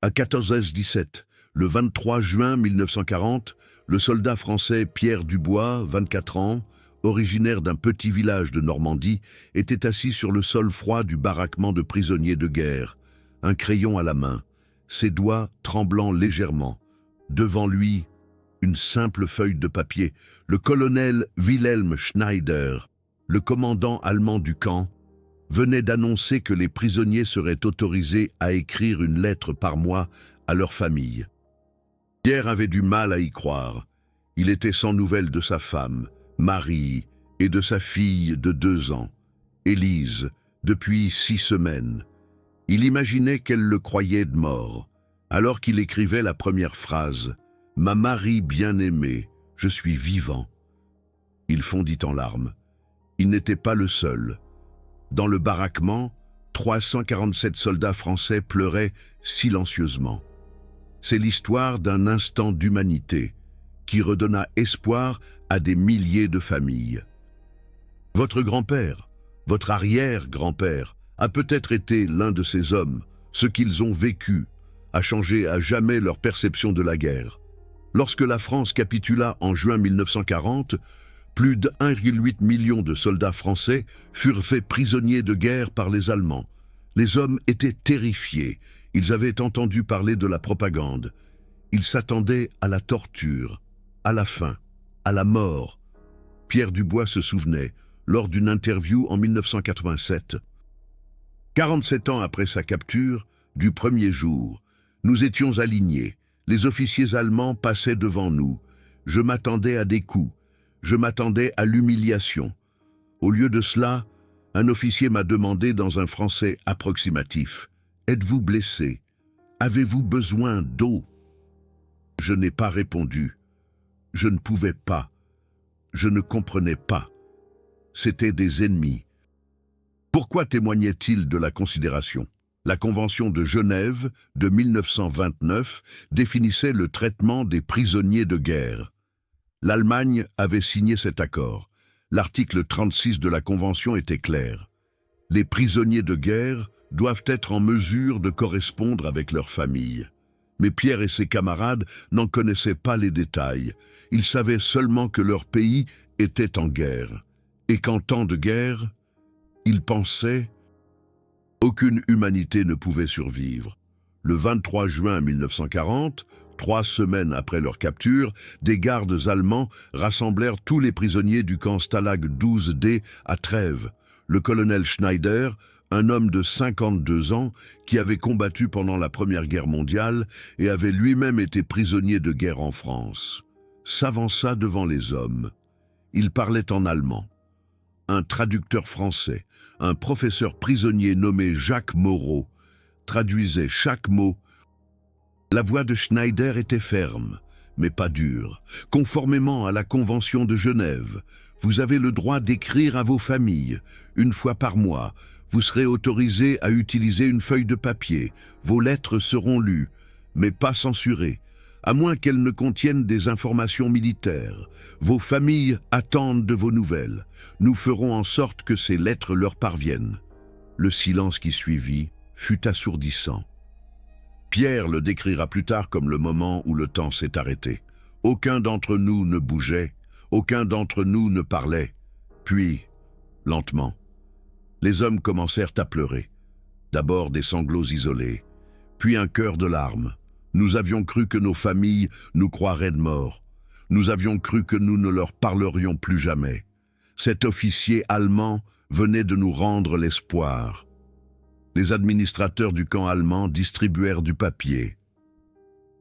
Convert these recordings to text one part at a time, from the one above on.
À 14h17, le 23 juin 1940, le soldat français Pierre Dubois, 24 ans, originaire d'un petit village de Normandie, était assis sur le sol froid du baraquement de prisonniers de guerre, un crayon à la main, ses doigts tremblant légèrement. Devant lui, une simple feuille de papier. Le colonel Wilhelm Schneider, le commandant allemand du camp, venait d'annoncer que les prisonniers seraient autorisés à écrire une lettre par mois à leur famille. Pierre avait du mal à y croire. Il était sans nouvelles de sa femme, Marie, et de sa fille de 2 ans, Élise, depuis 6 semaines. Il imaginait qu'elle le croyait mort, alors qu'il écrivait la première phrase « Ma Marie bien-aimée, je suis vivant ». Il fondit en larmes. Il n'était pas le seul. Dans le baraquement, 347 soldats français pleuraient silencieusement. C'est l'histoire d'un instant d'humanité qui redonna espoir à des milliers de familles. Votre grand-père, votre arrière-grand-père, a peut-être été l'un de ces hommes. Ce qu'ils ont vécu a changé à jamais leur perception de la guerre. Lorsque la France capitula en juin 1940, plus de 1,8 million de soldats français furent faits prisonniers de guerre par les Allemands. Les hommes étaient terrifiés. Ils avaient entendu parler de la propagande. Ils s'attendaient à la torture, à la faim, à la mort. Pierre Dubois se souvenait, lors d'une interview en 1987. 47 ans après sa capture, du premier jour, nous étions alignés. Les officiers allemands passaient devant nous. Je m'attendais à des coups. Je m'attendais à l'humiliation. Au lieu de cela, un officier m'a demandé dans un français approximatif « Êtes-vous blessé? Avez-vous besoin d'eau ?» Je n'ai pas répondu. Je ne pouvais pas. Je ne comprenais pas. C'étaient des ennemis. Pourquoi témoignait-il de la considération? La Convention de Genève de 1929 définissait le traitement des prisonniers de guerre. L'Allemagne avait signé cet accord. L'article 36 de la Convention était clair. Les prisonniers de guerre doivent être en mesure de correspondre avec leurs familles. Mais Pierre et ses camarades n'en connaissaient pas les détails. Ils savaient seulement que leur pays était en guerre. Et qu'en temps de guerre, ils pensaient aucune humanité ne pouvait survivre. Le 23 juin 1940, 3 semaines après leur capture, des gardes allemands rassemblèrent tous les prisonniers du camp Stalag 12D à Trèves. Le colonel Schneider, un homme de 52 ans qui avait combattu pendant la Première Guerre mondiale et avait lui-même été prisonnier de guerre en France, s'avança devant les hommes. Il parlait en allemand. Un traducteur français, un professeur prisonnier nommé Jacques Moreau, traduisait chaque mot. La voix de Schneider était ferme, mais pas dure. Conformément à la Convention de Genève, vous avez le droit d'écrire à vos familles. 1 fois par mois, vous serez autorisé à utiliser une feuille de papier. Vos lettres seront lues, mais pas censurées, à moins qu'elles ne contiennent des informations militaires. Vos familles attendent de vos nouvelles. Nous ferons en sorte que ces lettres leur parviennent. Le silence qui suivit fut assourdissant. Pierre le décrira plus tard comme le moment où le temps s'est arrêté. Aucun d'entre nous ne bougeait, aucun d'entre nous ne parlait. Puis, lentement, les hommes commencèrent à pleurer. D'abord des sanglots isolés, puis un chœur de larmes. Nous avions cru que nos familles nous croiraient morts. Nous avions cru que nous ne leur parlerions plus jamais. Cet officier allemand venait de nous rendre l'espoir. Les administrateurs du camp allemand distribuèrent du papier,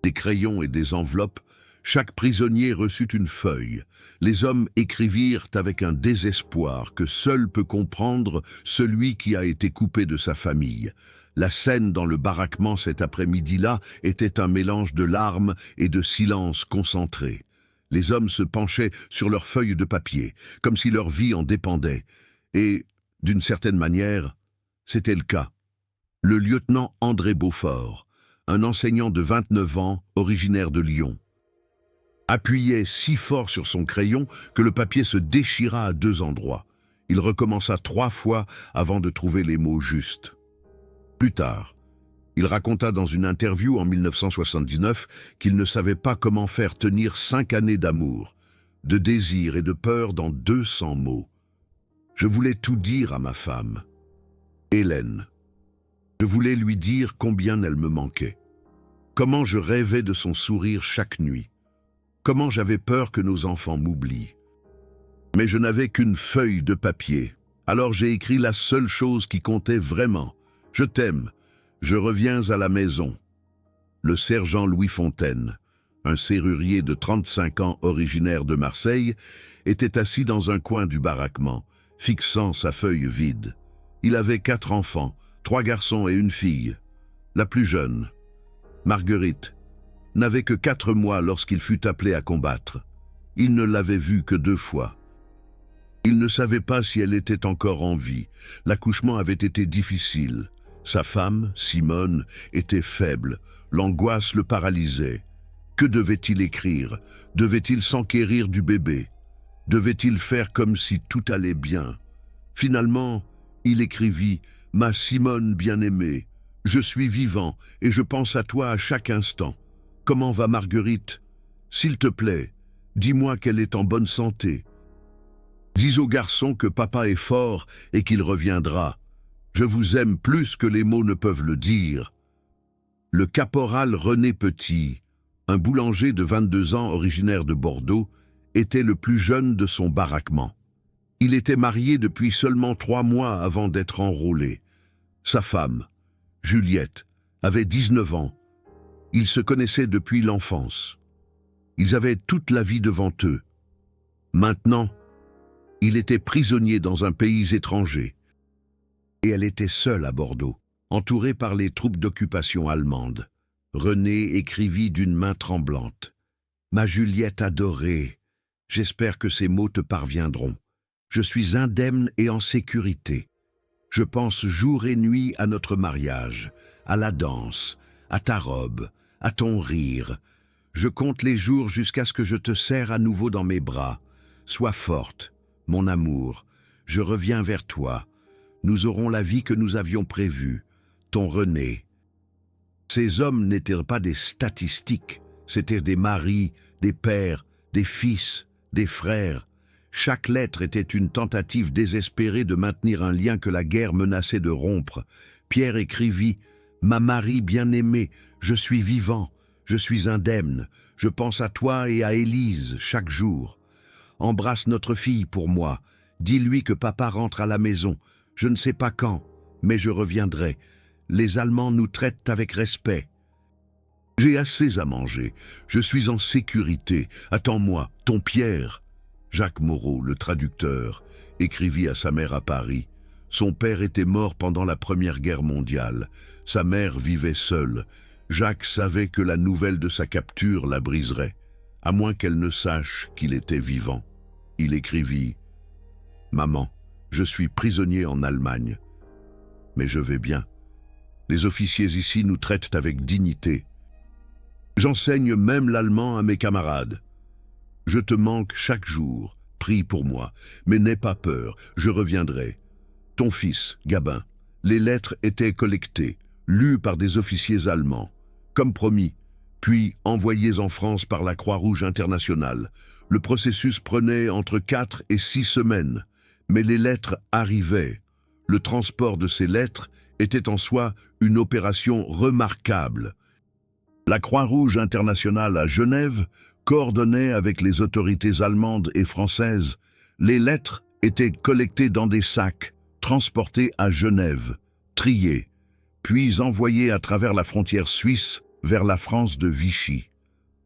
des crayons et des enveloppes. Chaque prisonnier reçut une feuille. Les hommes écrivirent avec un désespoir que seul peut comprendre celui qui a été coupé de sa famille. La scène dans le baraquement cet après-midi-là était un mélange de larmes et de silence concentré. Les hommes se penchaient sur leurs feuilles de papier, comme si leur vie en dépendait. Et, d'une certaine manière, c'était le cas. Le lieutenant André Beaufort, un enseignant de 29 ans, originaire de Lyon, appuyait si fort sur son crayon que le papier se déchira à 2 endroits. Il recommença 3 fois avant de trouver les mots justes. Plus tard, Il raconta dans une interview en 1979 qu'il ne savait pas comment faire tenir 5 années d'amour, de désir et de peur dans 200 mots. Je voulais tout dire à ma femme, Hélène. Je voulais lui dire combien elle me manquait. Comment je rêvais de son sourire chaque nuit. Comment j'avais peur que nos enfants m'oublient. Mais je n'avais qu'une feuille de papier. Alors j'ai écrit la seule chose qui comptait vraiment. Je t'aime. Je reviens à la maison. Le sergent Louis Fontaine, un serrurier de 35 ans originaire de Marseille, était assis dans un coin du baraquement, fixant sa feuille vide. Il avait 4 enfants, 3 garçons et une fille. La plus jeune, Marguerite, n'avait que 4 mois lorsqu'il fut appelé à combattre. Il ne l'avait vue que 2 fois. Il ne savait pas si elle était encore en vie. L'accouchement avait été difficile. Sa femme, Simone, était faible. L'angoisse le paralysait. Que devait-il écrire? Devait-il s'enquérir du bébé? Devait-il faire comme si tout allait bien? Finalement, il écrivit « Ma Simone bien-aimée, je suis vivant et je pense à toi à chaque instant. Comment va Marguerite? S'il te plaît, dis-moi qu'elle est en bonne santé. Dis au garçon que papa est fort et qu'il reviendra. Je vous aime plus que les mots ne peuvent le dire. » Le caporal René Petit, un boulanger de 22 ans originaire de Bordeaux, était le plus jeune de son baraquement. Il était marié depuis seulement 3 mois avant d'être enrôlé. Sa femme, Juliette, avait 19 ans. Ils se connaissaient depuis l'enfance. Ils avaient toute la vie devant eux. Maintenant, il était prisonnier dans un pays étranger. Et elle était seule à Bordeaux, entourée par les troupes d'occupation allemandes. René écrivit d'une main tremblante. « Ma Juliette adorée, j'espère que ces mots te parviendront. Je suis indemne et en sécurité. Je pense jour et nuit à notre mariage, à la danse, à ta robe, à ton rire. Je compte les jours jusqu'à ce que je te serre à nouveau dans mes bras. Sois forte, mon amour, je reviens vers toi. Nous aurons la vie que nous avions prévue. Ton René. » Ces hommes n'étaient pas des statistiques, c'étaient des maris, des pères, des fils, des frères. Chaque lettre était une tentative désespérée de maintenir un lien que la guerre menaçait de rompre. Pierre écrivit « Ma Marie bien-aimée, je suis vivant, je suis indemne, je pense à toi et à Élise chaque jour. Embrasse notre fille pour moi, dis-lui que papa rentre à la maison, je ne sais pas quand, mais je reviendrai. Les Allemands nous traitent avec respect. J'ai assez à manger, je suis en sécurité, attends-moi, ton Pierre. » Jacques Moreau, le traducteur, écrivit à sa mère à Paris. Son père était mort pendant la Première Guerre mondiale. Sa mère vivait seule. Jacques savait que la nouvelle de sa capture la briserait, à moins qu'elle ne sache qu'il était vivant. Il écrivit « Maman, je suis prisonnier en Allemagne, mais je vais bien. Les officiers ici nous traitent avec dignité. J'enseigne même l'allemand à mes camarades. Je te manque chaque jour, prie pour moi, mais n'aie pas peur, je reviendrai. Ton fils, Gabin, les lettres étaient collectées, lues par des officiers allemands, comme promis, puis envoyées en France par la Croix-Rouge internationale. Le processus prenait entre 4 et 6 semaines, mais les lettres arrivaient. Le transport de ces lettres était en soi une opération remarquable. La Croix-Rouge internationale à Genève coordonnait avec les autorités allemandes et françaises. Les lettres étaient collectées dans des sacs, transportées à Genève, triées, puis envoyées à travers la frontière suisse vers la France de Vichy.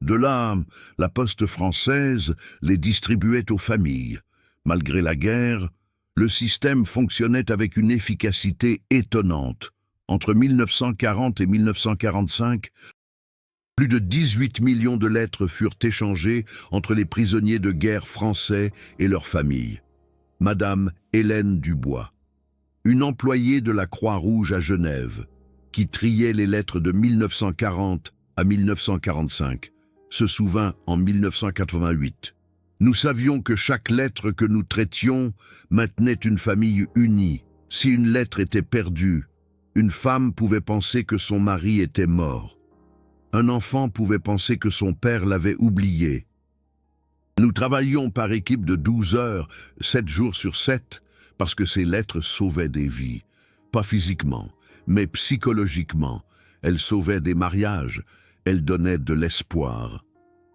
De là, la poste française les distribuait aux familles. Malgré la guerre, le système fonctionnait avec une efficacité étonnante. Entre 1940 et 1945, plus de 18 millions de lettres furent échangées entre les prisonniers de guerre français et leurs familles. Madame Hélène Dubois, une employée de la Croix-Rouge à Genève, qui triait les lettres de 1940 à 1945, se souvint en 1988. Nous savions que chaque lettre que nous traitions maintenait une famille unie. Si une lettre était perdue, Une femme pouvait penser que son mari était mort. Un enfant pouvait penser que son père l'avait oublié. Nous travaillions par équipe de 12 heures, 7 jours sur 7, parce que ces lettres sauvaient des vies. Pas physiquement, mais psychologiquement. Elles sauvaient des mariages, elles donnaient de l'espoir.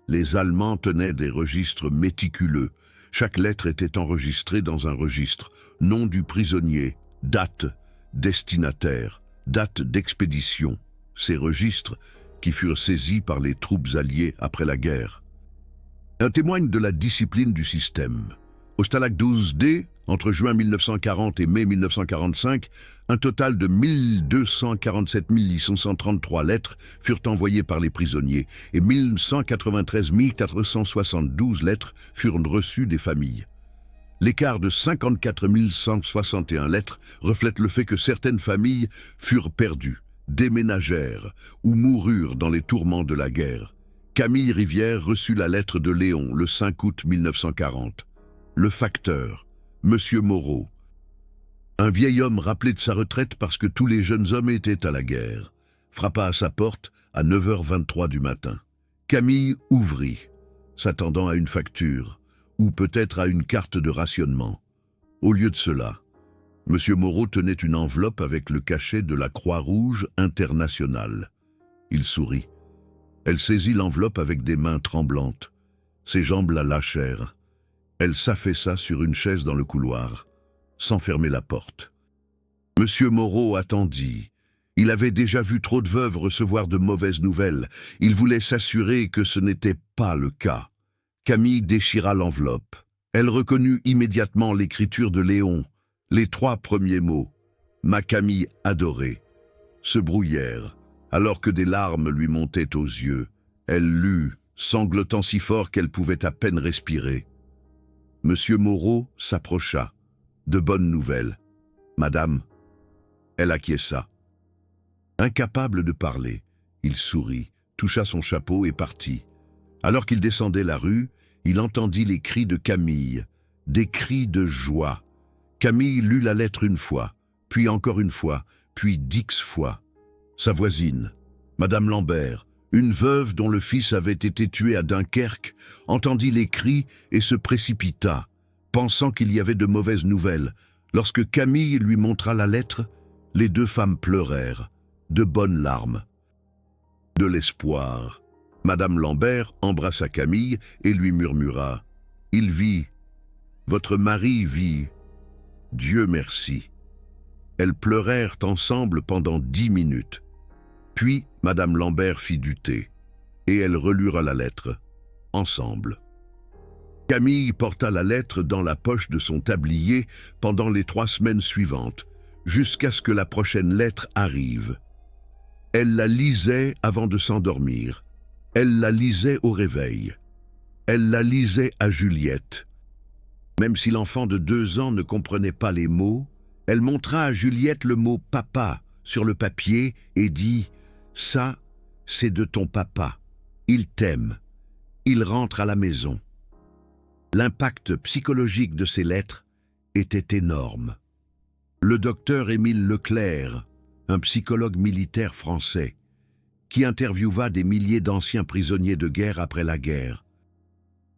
Les Allemands tenaient des registres méticuleux. Chaque lettre était enregistrée dans un registre. Nom du prisonnier, date, destinataire, date d'expédition. Ces registres qui furent saisis par les troupes alliées après la guerre. Un témoigne de la discipline du système. Au Stalag 12D, entre juin 1940 et mai 1945, un total de 1247 833 lettres furent envoyées par les prisonniers et 1193 472 lettres furent reçues des familles. L'écart de 54 161 lettres reflète le fait que certaines familles furent perdues, déménagèrent ou moururent dans les tourments de la guerre. Camille Rivière reçut la lettre de Léon le 5 août 1940. Le facteur, Monsieur Moreau. Un vieil homme rappelé de sa retraite parce que tous les jeunes hommes étaient à la guerre, frappa à sa porte à 9h23 du matin. Camille ouvrit, s'attendant à une facture, ou peut-être à une carte de rationnement. Au lieu de cela, Monsieur Moreau tenait une enveloppe avec le cachet de la Croix-Rouge internationale. Il sourit. Elle saisit l'enveloppe avec des mains tremblantes. Ses jambes la lâchèrent. Elle s'affaissa sur une chaise dans le couloir, sans fermer la porte. Monsieur Moreau attendit. Il avait déjà vu trop de veuves recevoir de mauvaises nouvelles. Il voulait s'assurer que ce n'était pas le cas. Camille déchira l'enveloppe. Elle reconnut immédiatement l'écriture de Léon, les 3 premiers mots. « Ma Camille adorée » se brouillèrent, alors que des larmes lui montaient aux yeux. Elle lut, sanglotant si fort qu'elle pouvait à peine respirer. Monsieur Moreau s'approcha. « De bonnes nouvelles. Madame ?» Elle acquiesça. Incapable de parler, il sourit, toucha son chapeau et partit. Alors qu'il descendait la rue, il entendit les cris de Camille, des cris de joie. Camille lut la lettre une fois, puis encore une fois, puis 10 fois. Sa voisine, Madame Lambert, une veuve dont le fils avait été tué à Dunkerque, entendit les cris et se précipita, pensant qu'il y avait de mauvaises nouvelles. Lorsque Camille lui montra la lettre, les 2 femmes pleurèrent, de bonnes larmes. De l'espoir. Madame Lambert embrassa Camille et lui murmura « Il vit. Votre mari vit. Dieu merci. » Elles pleurèrent ensemble pendant 10 minutes. Puis Madame Lambert fit du thé, et elle relurent la lettre, ensemble. Camille porta la lettre dans la poche de son tablier pendant les 3 semaines suivantes, jusqu'à ce que la prochaine lettre arrive. Elle la lisait avant de s'endormir. Elle la lisait au réveil. Elle la lisait à Juliette. Même si l'enfant de 2 ans ne comprenait pas les mots, elle montra à Juliette le mot « papa » sur le papier et dit « Ça, c'est de ton papa. Il t'aime. Il rentre à la maison. » L'impact psychologique de ces lettres était énorme. Le docteur Émile Leclerc, un psychologue militaire français, qui interviewa des milliers d'anciens prisonniers de guerre après la guerre,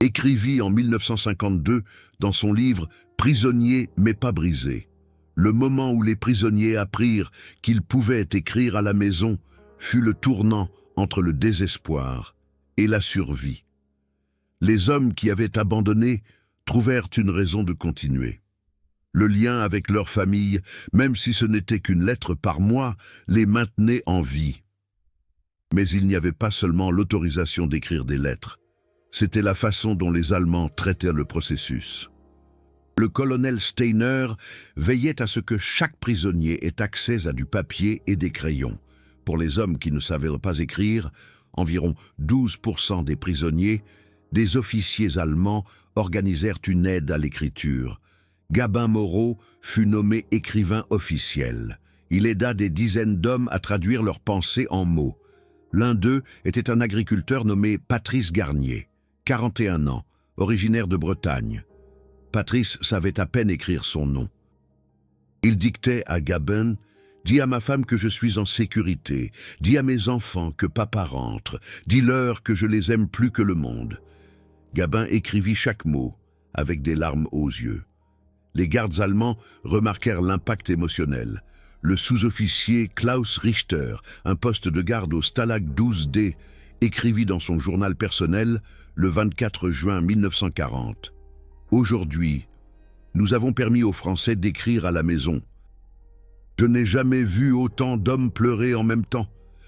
écrivit en 1952 dans son livre « Prisonniers mais pas brisés ». Le moment où les prisonniers apprirent qu'ils pouvaient écrire à la maison fut le tournant entre le désespoir et la survie. Les hommes qui avaient abandonné trouvèrent une raison de continuer. Le lien avec leur famille, même si ce n'était qu'une lettre par mois, les maintenait en vie. Mais il n'y avait pas seulement l'autorisation d'écrire des lettres. C'était la façon dont les Allemands traitaient le processus. Le colonel Steiner veillait à ce que chaque prisonnier ait accès à du papier et des crayons. Pour les hommes qui ne savaient pas écrire, environ 12% des prisonniers, des officiers allemands organisèrent une aide à l'écriture. Gabin Moreau fut nommé écrivain officiel. Il aida des dizaines d'hommes à traduire leurs pensées en mots. L'un d'eux était un agriculteur nommé Patrice Garnier, 41 ans, originaire de Bretagne. Patrice savait à peine écrire son nom. Il dictait à Gabin Dis à ma femme que je suis en sécurité. Dis à mes enfants que papa rentre. Dis-leur que je les aime plus que le monde. » Gabin écrivit chaque mot, avec des larmes aux yeux. Les gardes allemands remarquèrent l'impact émotionnel. Le sous-officier Klaus Richter, un poste de garde au Stalag 12D, écrivit dans son journal personnel le 24 juin 1940. « Aujourd'hui, nous avons permis aux Français d'écrire à la maison. Je n'ai jamais vu autant d'hommes pleurer en même temps.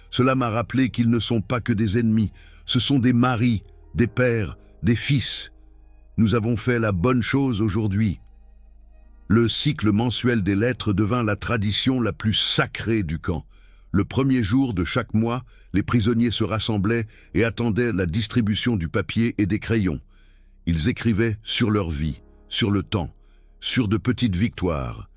Cela m'a rappelé qu'ils ne sont pas que des ennemis, ce sont des maris, des pères, des fils. Nous avons fait la bonne chose aujourd'hui. » Le cycle mensuel des lettres devint la tradition la plus sacrée du camp. Le premier jour de chaque mois, les prisonniers se rassemblaient et attendaient la distribution du papier et des crayons. Ils écrivaient sur leur vie, sur le temps, sur de petites victoires,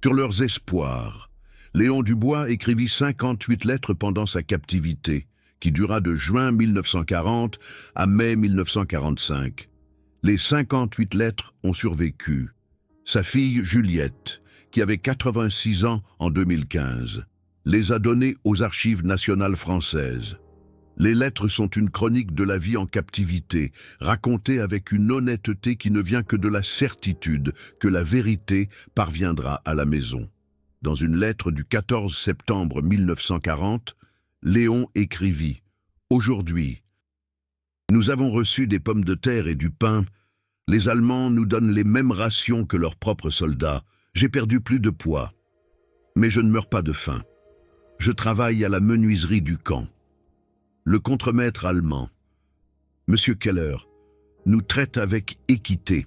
sur leurs espoirs. Léon Dubois écrivit 58 lettres pendant sa captivité, qui dura de juin 1940 à mai 1945. Les 58 lettres ont survécu. Sa fille Juliette, qui avait 86 ans en 2015, les a données aux Archives nationales françaises. Les lettres sont une chronique de la vie en captivité, racontée avec une honnêteté qui ne vient que de la certitude que la vérité parviendra à la maison. Dans une lettre du 14 septembre 1940, Léon écrivit « Aujourd'hui, nous avons reçu des pommes de terre et du pain. Les Allemands nous donnent les mêmes rations que leurs propres soldats. J'ai perdu plus de poids. Mais je ne meurs pas de faim. Je travaille à la menuiserie du camp. Le contremaître allemand, Monsieur Keller, nous traite avec équité.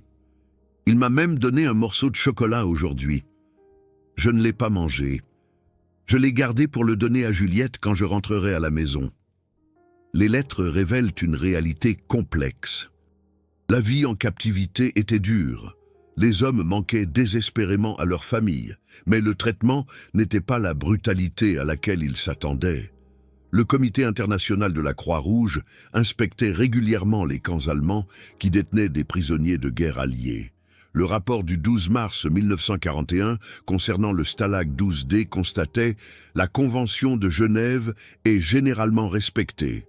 Il m'a même donné un morceau de chocolat aujourd'hui. Je ne l'ai pas mangé. Je l'ai gardé pour le donner à Juliette quand je rentrerai à la maison. » Les lettres révèlent une réalité complexe. La vie en captivité était dure. Les hommes manquaient désespérément à leur famille, mais le traitement n'était pas la brutalité à laquelle ils s'attendaient. Le Comité international de la Croix-Rouge inspectait régulièrement les camps allemands qui détenaient des prisonniers de guerre alliés. Le rapport du 12 mars 1941 concernant le Stalag 12D constatait « La Convention de Genève est généralement respectée.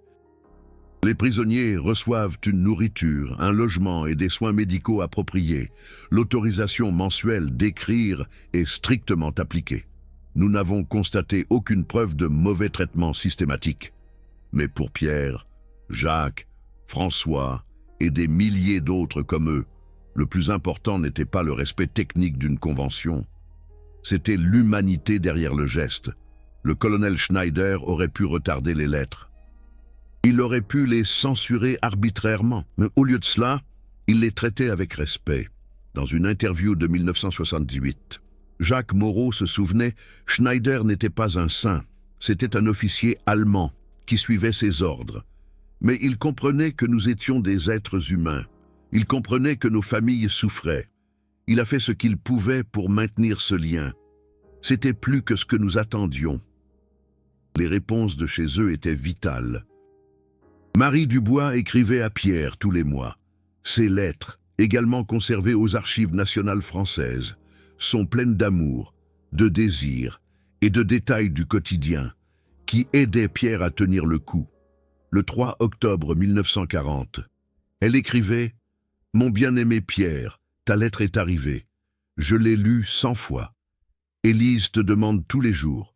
Les prisonniers reçoivent une nourriture, un logement et des soins médicaux appropriés. L'autorisation mensuelle d'écrire est strictement appliquée. Nous n'avons constaté aucune preuve de mauvais traitement systématique. Mais pour Pierre, Jacques, François et des milliers d'autres comme eux, le plus important n'était pas le respect technique d'une convention. C'était l'humanité derrière le geste. Le colonel Schneider aurait pu retarder les lettres. Il aurait pu les censurer arbitrairement, mais au lieu de cela, il les traitait avec respect. Dans une interview de 1978, Jacques Moreau se souvenait « Schneider n'était pas un saint, c'était un officier allemand qui suivait ses ordres. Mais il comprenait que nous étions des êtres humains. Il comprenait que nos familles souffraient. Il a fait ce qu'il pouvait pour maintenir ce lien. C'était plus que ce que nous attendions. » Les réponses de chez eux étaient vitales. Marie Dubois écrivait à Pierre tous les mois. Ces lettres, également conservées aux Archives nationales françaises, sont pleines d'amour, de désir et de détails du quotidien qui aidaient Pierre à tenir le coup. Le 3 octobre 1940, elle écrivait « Mon bien-aimé Pierre, ta lettre est arrivée. Je l'ai lue 100 fois. Élise te demande tous les jours.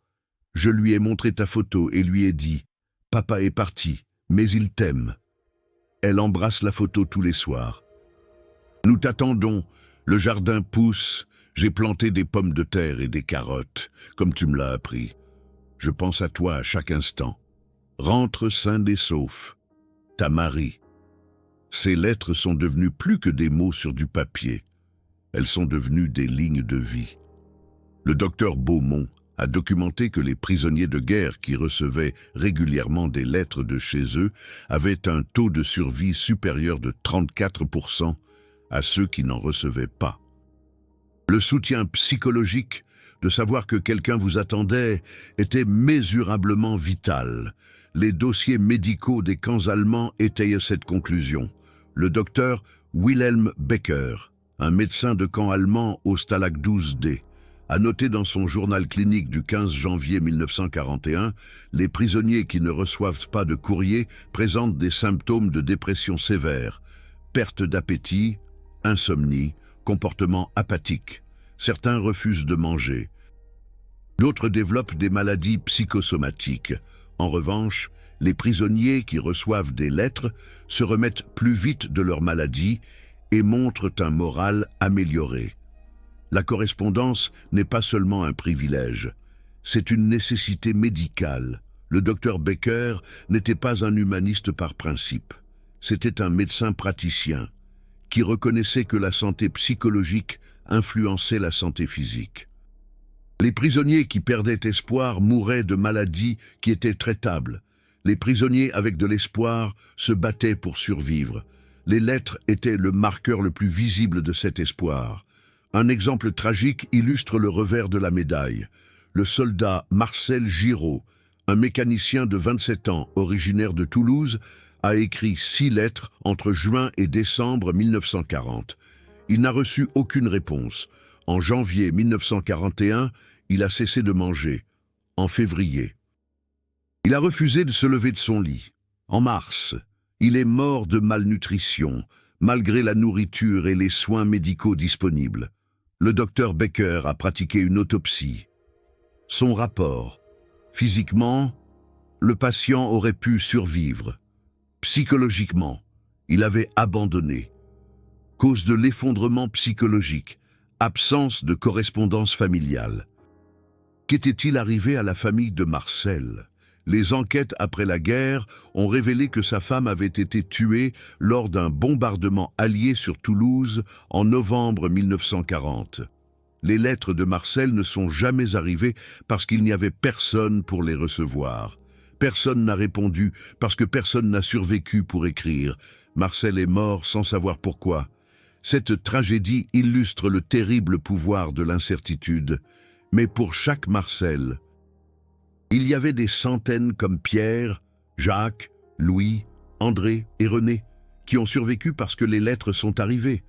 Je lui ai montré ta photo et lui ai dit « Papa est parti. Mais il t'aime. » Elle embrasse la photo tous les soirs. Nous t'attendons, le jardin pousse, j'ai planté des pommes de terre et des carottes, comme tu me l'as appris. Je pense à toi à chaque instant. Rentre sain et sauf. Ta Marie. Ces lettres sont devenues plus que des mots sur du papier. Elles sont devenues des lignes de vie. Le docteur Beaumont a documenté que les prisonniers de guerre qui recevaient régulièrement des lettres de chez eux avaient un taux de survie supérieur de 34% à ceux qui n'en recevaient pas. Le soutien psychologique de savoir que quelqu'un vous attendait était mesurablement vital. Les dossiers médicaux des camps allemands étayent cette conclusion. Le docteur Wilhelm Becker, un médecin de camp allemand au Stalag 12D, a noté dans son journal clinique du 15 janvier 1941, les prisonniers qui ne reçoivent pas de courrier présentent des symptômes de dépression sévère, perte d'appétit, insomnie, comportement apathique. Certains refusent de manger. D'autres développent des maladies psychosomatiques. En revanche, les prisonniers qui reçoivent des lettres se remettent plus vite de leur maladie et montrent un moral amélioré. La correspondance n'est pas seulement un privilège, c'est une nécessité médicale. Le docteur Becker n'était pas un humaniste par principe. C'était un médecin praticien qui reconnaissait que la santé psychologique influençait la santé physique. Les prisonniers qui perdaient espoir mouraient de maladies qui étaient traitables. Les prisonniers avec de l'espoir se battaient pour survivre. Les lettres étaient le marqueur le plus visible de cet espoir. Un exemple tragique illustre le revers de la médaille. Le soldat Marcel Giraud, un mécanicien de 27 ans, originaire de Toulouse, a écrit 6 lettres entre juin et décembre 1940. Il n'a reçu aucune réponse. En janvier 1941, il a cessé de manger. En février, il a refusé de se lever de son lit. En mars, il est mort de malnutrition, malgré la nourriture et les soins médicaux disponibles. Le docteur Becker a pratiqué une autopsie. Son rapport: physiquement, le patient aurait pu survivre. Psychologiquement, il avait abandonné. Cause de l'effondrement psychologique, absence de correspondance familiale. Qu'était-il arrivé à la famille de Marcel? Les enquêtes après la guerre ont révélé que sa femme avait été tuée lors d'un bombardement allié sur Toulouse en novembre 1940. Les lettres de Marcel ne sont jamais arrivées parce qu'il n'y avait personne pour les recevoir. Personne n'a répondu parce que personne n'a survécu pour écrire. Marcel est mort sans savoir pourquoi. Cette tragédie illustre le terrible pouvoir de l'incertitude. Mais pour chaque Marcel, il y avait des centaines comme Pierre, Jacques, Louis, André et René qui ont survécu parce que les lettres sont arrivées.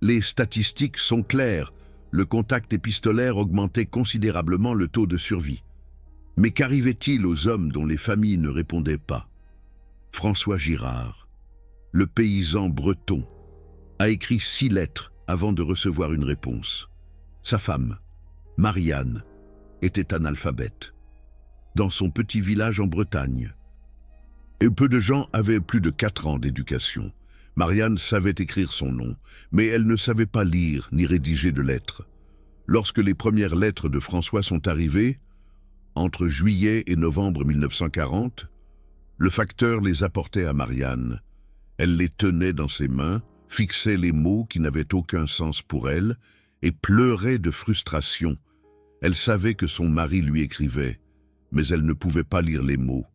Les statistiques sont claires. Le contact épistolaire augmentait considérablement le taux de survie. Mais qu'arrivait-il aux hommes dont les familles ne répondaient pas? François Girard, le paysan breton, a écrit 6 lettres avant de recevoir une réponse. Sa femme, Marianne, était analphabète. Dans son petit village en Bretagne. Et peu de gens avaient plus de 4 ans d'éducation. Marianne savait écrire son nom, mais elle ne savait pas lire ni rédiger de lettres. Lorsque les premières lettres de François sont arrivées, entre juillet et novembre 1940, le facteur les apportait à Marianne. Elle les tenait dans ses mains, fixait les mots qui n'avaient aucun sens pour elle, et pleurait de frustration. Elle savait que son mari lui écrivait, mais elle ne pouvait pas lire les mots.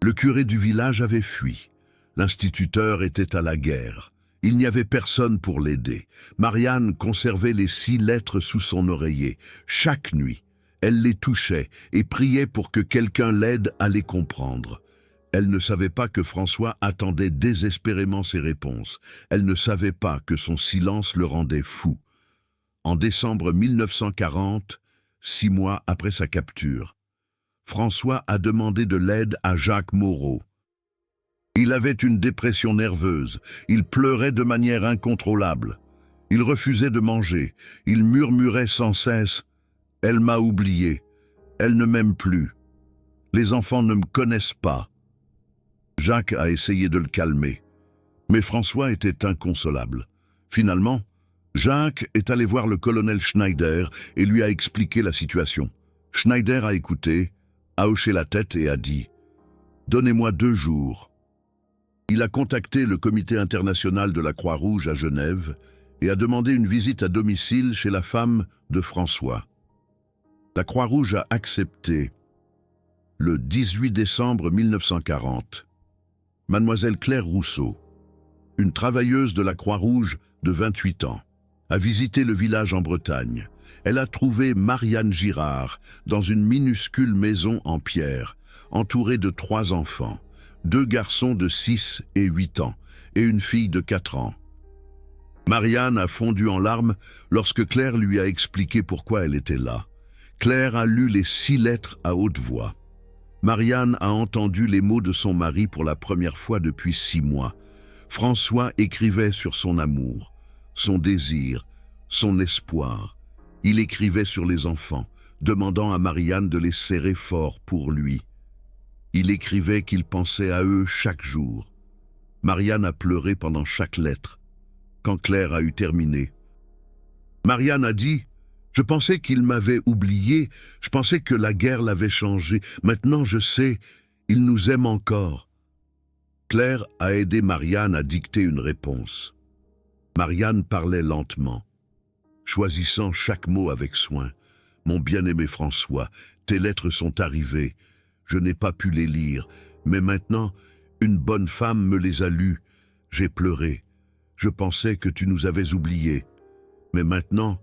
Le curé du village avait fui. L'instituteur était à la guerre. Il n'y avait personne pour l'aider. Marianne conservait les 6 lettres sous son oreiller. Chaque nuit, elle les touchait et priait pour que quelqu'un l'aide à les comprendre. Elle ne savait pas que François attendait désespérément ses réponses. Elle ne savait pas que son silence le rendait fou. En décembre 1940, 6 mois après sa capture, François a demandé de l'aide à Jacques Moreau. Il avait une dépression nerveuse, il pleurait de manière incontrôlable. Il refusait de manger, il murmurait sans cesse « Elle m'a oublié, elle ne m'aime plus, les enfants ne me connaissent pas ». Jacques a essayé de le calmer, mais François était inconsolable. Finalement, Jacques est allé voir le colonel Schneider et lui a expliqué la situation. Schneider a écouté, a hoché la tête et a dit « Donnez-moi 2 jours ». Il a contacté le comité international de la Croix-Rouge à Genève et a demandé une visite à domicile chez la femme de François. La Croix-Rouge a accepté. Le 18 décembre 1940, Mademoiselle Claire Rousseau, une travailleuse de la Croix-Rouge de 28 ans, a visité le village en Bretagne. Elle a trouvé Marianne Girard dans une minuscule maison en pierre, entourée de 3 enfants, 2 garçons de 6 et 8 ans et une fille de 4 ans. Marianne a fondu en larmes lorsque Claire lui a expliqué pourquoi elle était là. Claire a lu les 6 lettres à haute voix. Marianne a entendu les mots de son mari pour la première fois depuis 6 mois. François écrivait sur son amour, son désir, son espoir. Il écrivait sur les enfants, demandant à Marianne de les serrer fort pour lui. Il écrivait qu'il pensait à eux chaque jour. Marianne a pleuré pendant chaque lettre. Quand Claire a eu terminé, Marianne a dit « Je pensais qu'il m'avait oublié, je pensais que la guerre l'avait changé. Maintenant je sais, il nous aime encore. » Claire a aidé Marianne à dicter une réponse. Marianne parlait lentement, choisissant chaque mot avec soin. « Mon bien-aimé François, tes lettres sont arrivées. Je n'ai pas pu les lire, mais maintenant, une bonne femme me les a lues. J'ai pleuré. Je pensais que tu nous avais oubliés. Mais maintenant,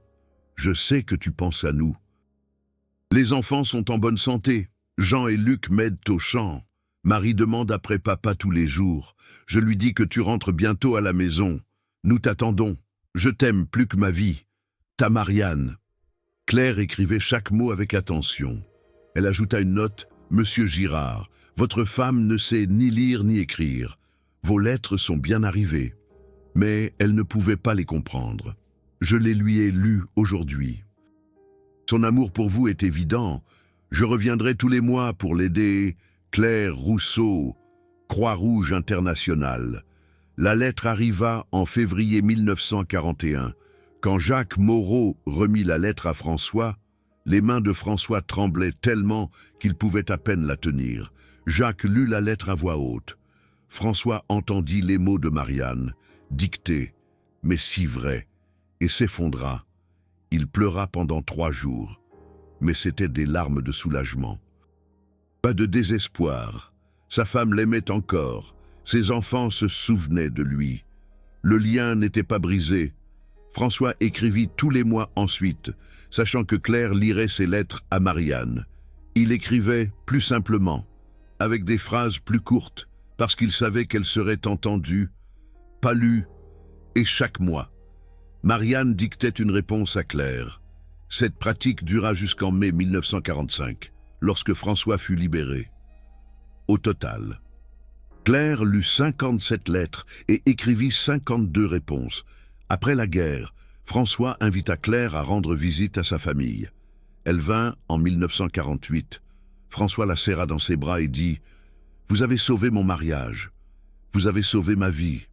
je sais que tu penses à nous. Les enfants sont en bonne santé. Jean et Luc m'aident au champ. Marie demande après papa tous les jours. Je lui dis que tu rentres bientôt à la maison. Nous t'attendons. Je t'aime plus que ma vie. Ta Marianne. » Claire écrivait chaque mot avec attention. Elle ajouta une note. « Monsieur Girard, votre femme ne sait ni lire ni écrire. Vos lettres sont bien arrivées. » Mais elle ne pouvait pas les comprendre. Je les lui ai lues aujourd'hui. Son amour pour vous est évident. Je reviendrai tous les mois pour l'aider. Claire Rousseau, Croix-Rouge internationale. La lettre arriva en février 1941. Quand Jacques Moreau remit la lettre à François, les mains de François tremblaient tellement qu'il pouvait à peine la tenir. Jacques lut la lettre à voix haute. François entendit les mots de Marianne, dictés, mais si vrais, et s'effondra. Il pleura pendant 3 jours, mais c'étaient des larmes de soulagement. Pas de désespoir. Sa femme l'aimait encore. Ses enfants se souvenaient de lui. Le lien n'était pas brisé. François écrivit tous les mois ensuite, sachant que Claire lirait ses lettres à Marianne. Il écrivait plus simplement, avec des phrases plus courtes, parce qu'il savait qu'elles seraient entendues, pas lues, et chaque mois. Marianne dictait une réponse à Claire. Cette pratique dura jusqu'en mai 1945, lorsque François fut libéré. Au total, Claire lut 57 lettres et écrivit 52 réponses. Après la guerre, François invita Claire à rendre visite à sa famille. Elle vint en 1948. François la serra dans ses bras et dit « Vous avez sauvé mon mariage. Vous avez sauvé ma vie. »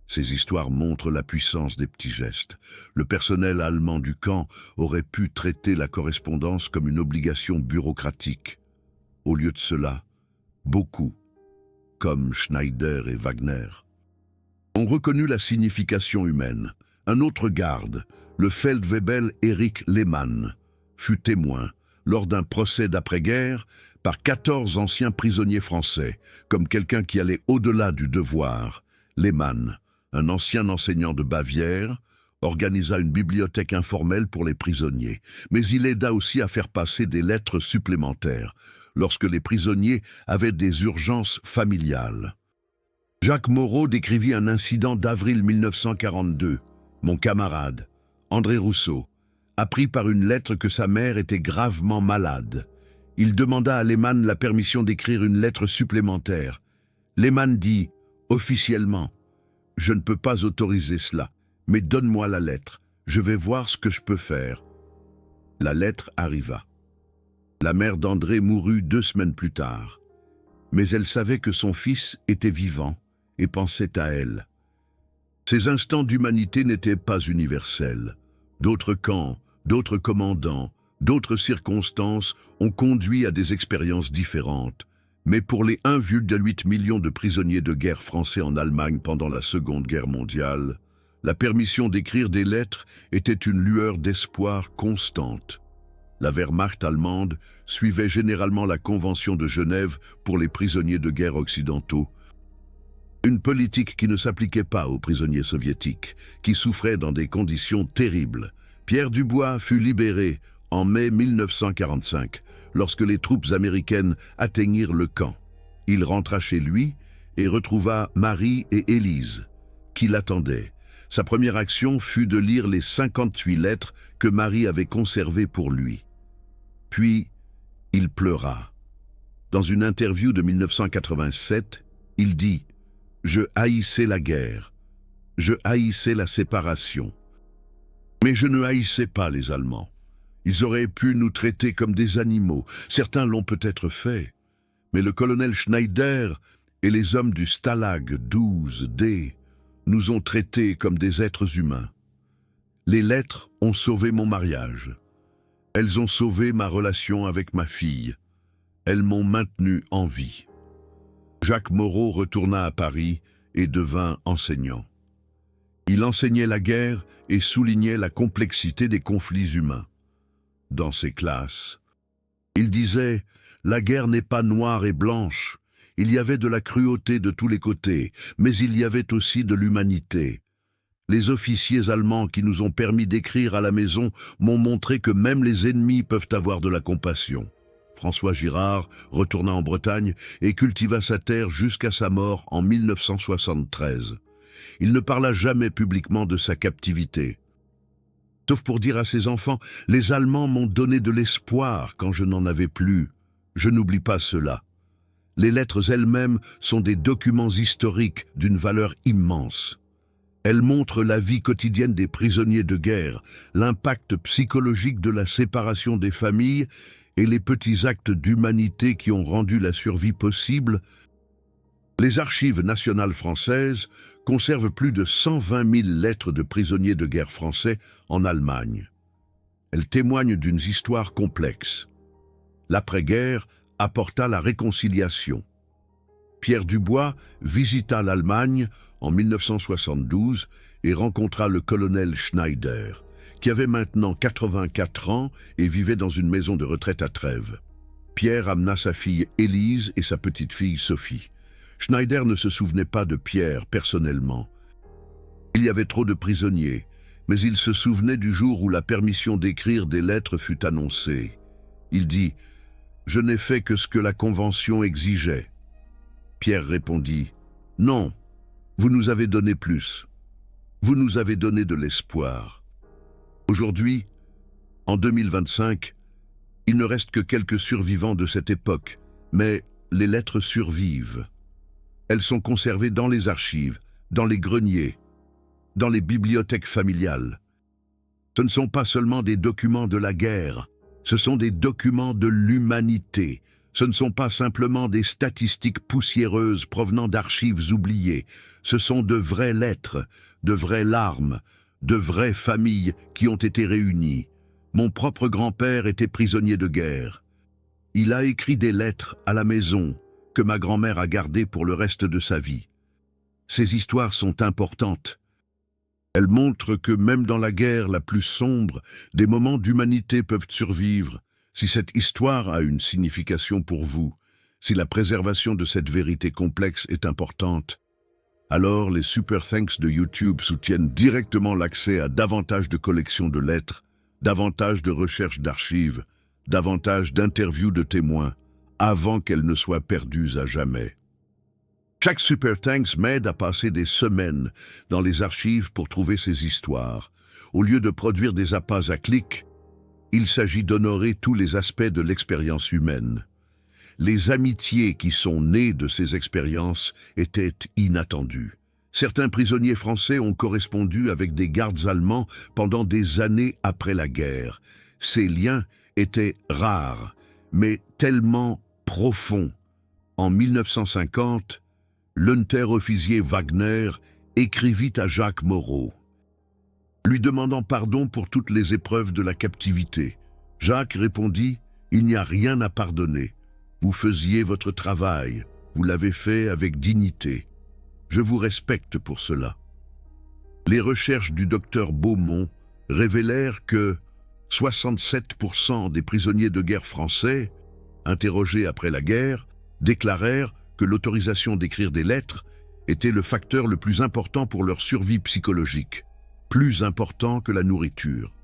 Ces histoires montrent la puissance des petits gestes. Le personnel allemand du camp aurait pu traiter la correspondance comme une obligation bureaucratique. Au lieu de cela, beaucoup, comme Schneider et Wagner, ont reconnu la signification humaine. Un autre garde, le Feldwebel Erich Lehmann, fut témoin, lors d'un procès d'après-guerre, par 14 anciens prisonniers français, comme quelqu'un qui allait au-delà du devoir. Lehmann, un ancien enseignant de Bavière, organisa une bibliothèque informelle pour les prisonniers, mais il aida aussi à faire passer des lettres supplémentaires, lorsque les prisonniers avaient des urgences familiales. Jacques Moreau décrivit un incident d'avril 1942. Mon camarade, André Rousseau, apprit par une lettre que sa mère était gravement malade. Il demanda à Lehmann la permission d'écrire une lettre supplémentaire. Lehmann dit, officiellement, « Je ne peux pas autoriser cela, mais donne-moi la lettre, je vais voir ce que je peux faire. » La lettre arriva. La mère d'André mourut 2 semaines plus tard, mais elle savait que son fils était vivant et pensait à elle. Ces instants d'humanité n'étaient pas universels. D'autres camps, d'autres commandants, d'autres circonstances ont conduit à des expériences différentes. Mais pour les 1,8 million de prisonniers de guerre français en Allemagne pendant la Seconde Guerre mondiale, la permission d'écrire des lettres était une lueur d'espoir constante. La Wehrmacht allemande suivait généralement la Convention de Genève pour les prisonniers de guerre occidentaux, une politique qui ne s'appliquait pas aux prisonniers soviétiques, qui souffraient dans des conditions terribles. Pierre Dubois fut libéré en mai 1945, lorsque les troupes américaines atteignirent le camp. Il rentra chez lui et retrouva Marie et Élise, qui l'attendaient. Sa première action fut de lire les 58 lettres que Marie avait conservées pour lui. Puis, il pleura. Dans une interview de 1987, il dit « Je haïssais la guerre. Je haïssais la séparation. Mais je ne haïssais pas les Allemands. Ils auraient pu nous traiter comme des animaux. Certains l'ont peut-être fait. Mais le colonel Schneider et les hommes du Stalag 12D nous ont traités comme des êtres humains. Les lettres ont sauvé mon mariage. Elles ont sauvé ma relation avec ma fille. Elles m'ont maintenu en vie. » Jacques Moreau retourna à Paris et devint enseignant. Il enseignait la guerre et soulignait la complexité des conflits humains. Dans ses classes, il disait « La guerre n'est pas noire et blanche. Il y avait de la cruauté de tous les côtés, mais il y avait aussi de l'humanité. Les officiers allemands qui nous ont permis d'écrire à la maison m'ont montré que même les ennemis peuvent avoir de la compassion. » François Girard retourna en Bretagne et cultiva sa terre jusqu'à sa mort en 1973. Il ne parla jamais publiquement de sa captivité. Sauf pour dire à ses enfants « Les Allemands m'ont donné de l'espoir quand je n'en avais plus. Je n'oublie pas cela. » Les lettres elles-mêmes sont des documents historiques d'une valeur immense. Elles montrent la vie quotidienne des prisonniers de guerre, l'impact psychologique de la séparation des familles et les petits actes d'humanité qui ont rendu la survie possible. Les archives nationales françaises conservent plus de 120 000 lettres de prisonniers de guerre français en Allemagne. Elles témoignent d'une histoire complexe. L'après-guerre apporta la réconciliation. Pierre Dubois visita l'Allemagne en 1972 et rencontra le colonel Schneider, qui avait maintenant 84 ans et vivait dans une maison de retraite à Trèves. Pierre amena sa fille Élise et sa petite-fille Sophie. Schneider ne se souvenait pas de Pierre personnellement. Il y avait trop de prisonniers, mais il se souvenait du jour où la permission d'écrire des lettres fut annoncée. Il dit « Je n'ai fait que ce que la Convention exigeait. » Pierre répondit « Non, vous nous avez donné plus. Vous nous avez donné de l'espoir. » Aujourd'hui, en 2025, il ne reste que quelques survivants de cette époque, mais les lettres survivent. Elles sont conservées dans les archives, dans les greniers, dans les bibliothèques familiales. Ce ne sont pas seulement des documents de la guerre, ce sont des documents de l'humanité. Ce ne sont pas simplement des statistiques poussiéreuses provenant d'archives oubliées. Ce sont de vraies lettres, de vraies larmes, de vraies familles qui ont été réunies. Mon propre grand-père était prisonnier de guerre. Il a écrit des lettres à la maison que ma grand-mère a gardées pour le reste de sa vie. Ces histoires sont importantes. Elles montrent que même dans la guerre la plus sombre, des moments d'humanité peuvent survivre. Si cette histoire a une signification pour vous, si la préservation de cette vérité complexe est importante, alors les Super Thanks de YouTube soutiennent directement l'accès à davantage de collections de lettres, davantage de recherches d'archives, davantage d'interviews de témoins, avant qu'elles ne soient perdues à jamais. Chaque Super Thanks m'aide à passer des semaines dans les archives pour trouver ces histoires. Au lieu de produire des appâts à clics, il s'agit d'honorer tous les aspects de l'expérience humaine. Les amitiés qui sont nées de ces expériences étaient inattendues. Certains prisonniers français ont correspondu avec des gardes allemands pendant des années après la guerre. Ces liens étaient rares, mais tellement profonds. En 1950, l'Unteroffizier Wagner écrivit à Jacques Moreau, lui demandant pardon pour toutes les épreuves de la captivité. Jacques répondit « Il n'y a rien à pardonner. Vous faisiez votre travail, vous l'avez fait avec dignité. Je vous respecte pour cela. » Les recherches du docteur Beaumont révélèrent que 67% des prisonniers de guerre français, interrogés après la guerre, déclarèrent que l'autorisation d'écrire des lettres était le facteur le plus important pour leur survie psychologique, plus important que la nourriture,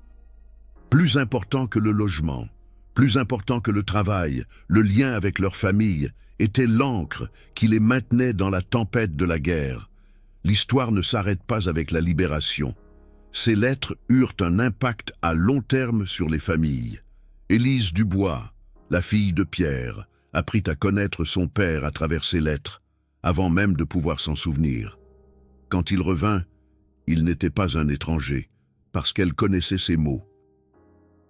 plus important que le logement, plus important que le travail, le lien avec leur famille, était l'encre qui les maintenait dans la tempête de la guerre. L'histoire ne s'arrête pas avec la libération. Ces lettres eurent un impact à long terme sur les familles. Élise Dubois, la fille de Pierre, apprit à connaître son père à travers ces lettres, avant même de pouvoir s'en souvenir. Quand il revint, il n'était pas un étranger, parce qu'elle connaissait ses mots.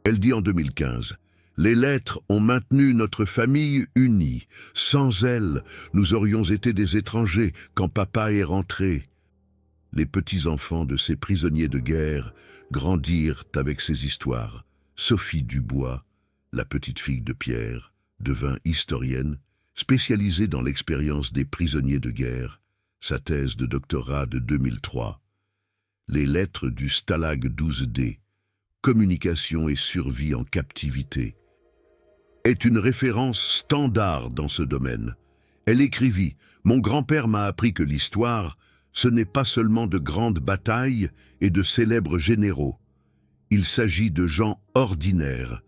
Elle dit en 2015, « Les lettres ont maintenu notre famille unie. Sans elles, nous aurions été des étrangers quand papa est rentré. » Les petits-enfants de ces prisonniers de guerre grandirent avec ces histoires. Sophie Dubois, la petite fille de Pierre, devint historienne, spécialisée dans l'expérience des prisonniers de guerre, sa thèse de doctorat de 2003. Les lettres du Stalag 12D, communication et survie en captivité, est une référence standard dans ce domaine. Elle écrivit « Mon grand-père m'a appris que l'histoire, ce n'est pas seulement de grandes batailles et de célèbres généraux. Il s'agit de gens ordinaires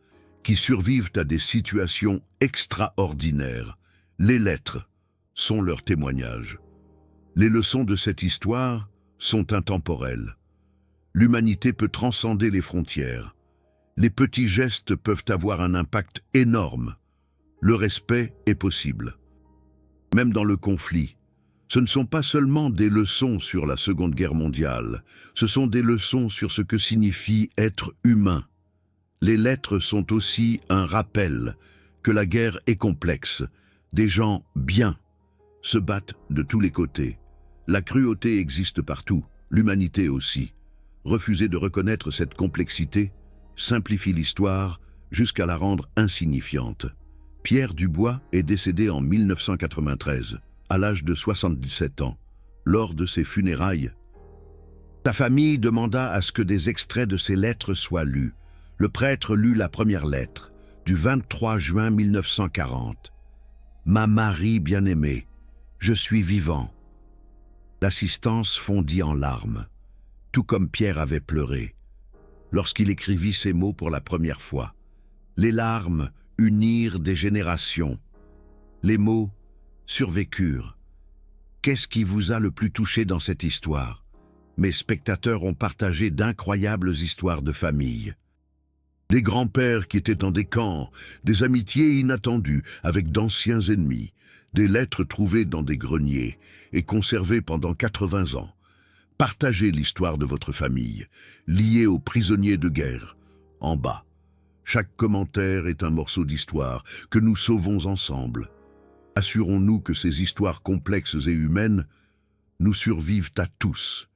qui survivent à des situations extraordinaires. Les lettres sont leurs témoignages. Les leçons de cette histoire sont intemporelles. L'humanité peut transcender les frontières. Les petits gestes peuvent avoir un impact énorme. Le respect est possible. Même dans le conflit, ce ne sont pas seulement des leçons sur la Seconde Guerre mondiale, ce sont des leçons sur ce que signifie être humain. Les lettres sont aussi un rappel que la guerre est complexe. Des gens bien se battent de tous les côtés. La cruauté existe partout, l'humanité aussi. Refuser de reconnaître cette complexité simplifie l'histoire jusqu'à la rendre insignifiante. Pierre Dubois est décédé en 1993, à l'âge de 77 ans, lors de ses funérailles. Sa famille demanda à ce que des extraits de ces lettres soient lus. Le prêtre lut la première lettre, du 23 juin 1940. « Ma Marie bien-aimée, je suis vivant. » L'assistance fondit en larmes, tout comme Pierre avait pleuré lorsqu'il écrivit ces mots pour la première fois. Les larmes unirent des générations. Les mots survécurent. Qu'est-ce qui vous a le plus touché dans cette histoire? Mes spectateurs ont partagé d'incroyables histoires de famille. Des grands-pères qui étaient dans des camps, des amitiés inattendues avec d'anciens ennemis, des lettres trouvées dans des greniers et conservées pendant 80 ans. Partagez l'histoire de votre famille, liée aux prisonniers de guerre. En bas, chaque commentaire est un morceau d'histoire que nous sauvons ensemble. Assurons-nous que ces histoires complexes et humaines nous survivent à tous.